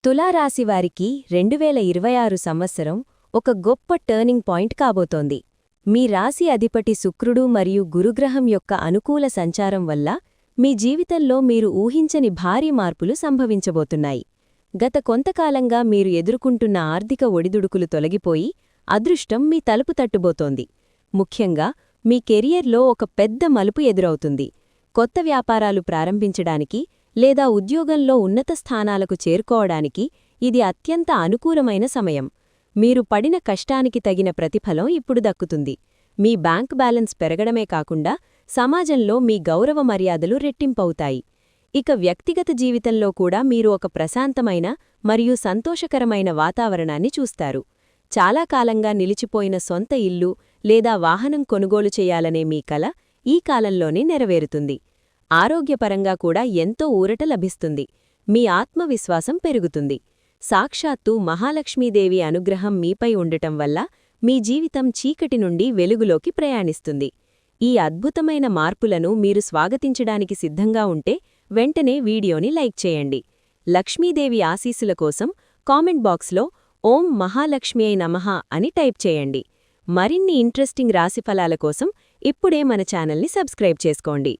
తులారాశివారికి 2026 సంవత్సరం ఒక గొప్ప టర్నింగ్ పాయింట్ కాబోతోంది. మీ రాశి అధిపతి శుక్రుడు మరియు గురుగ్రహం యొక్క అనుకూల సంచారం వల్ల మీ జీవితంలో మీరు ఊహించని భారీ మార్పులు సంభవించబోతున్నాయి. గత కొంతకాలంగా మీరు ఎదుర్కొంటున్న ఆర్థిక ఒడిదుడుకులు తొలగిపోయి అదృష్టం మీ తలుపు తట్టుబోతోంది. ముఖ్యంగా మీ కెరియర్లో ఒక పెద్ద మలుపు ఎదురవుతుంది. కొత్త వ్యాపారాలు ప్రారంభించడానికి లేదా ఉద్యోగంలో ఉన్నత స్థానాలకు చేరుకోవడానికి ఇది అత్యంత అనుకూలమైన సమయం. మీరు పడిన కష్టానికి తగిన ప్రతిఫలం ఇప్పుడు దక్కుతుంది. మీ బ్యాంక్ బ్యాలెన్స్ పెరగడమే కాకుండా సమాజంలో మీ గౌరవ మర్యాదలు రెట్టింపవుతాయి. ఇక వ్యక్తిగత జీవితంలో కూడా మీరు ఒక ప్రశాంతమైన మరియు సంతోషకరమైన వాతావరణాన్ని చూస్తారు. చాలా కాలంగా నిలిచిపోయిన సొంత ఇల్లు లేదా వాహనం కొనుగోలు చేయాలనే మీ కల ఈ కాలంలోనే నెరవేరుతుంది. ఆరోగ్యపరంగా కూడా ఎంతో ఊరట లభిస్తుంది. మీ ఆత్మవిశ్వాసం పెరుగుతుంది. సాక్షాత్తు మహాలక్ష్మీదేవి అనుగ్రహం మీపై ఉండటం వల్ల మీ జీవితం చీకటి నుండి వెలుగులోకి ప్రయాణిస్తుంది. ఈ అద్భుతమైన మార్పులను మీరు స్వాగతించడానికి సిద్ధంగా ఉంటే వెంటనే వీడియోని లైక్ చేయండి. లక్ష్మీదేవి ఆశీస్సుల కోసం కామెంట్ బాక్స్లో ఓం మహాలక్ష్మ్యై నమః అని టైప్ చేయండి. మరిన్ని ఇంట్రెస్టింగ్ రాశిఫలాల కోసం ఇప్పుడే మన ఛానల్ని సబ్స్క్రైబ్ చేసుకోండి.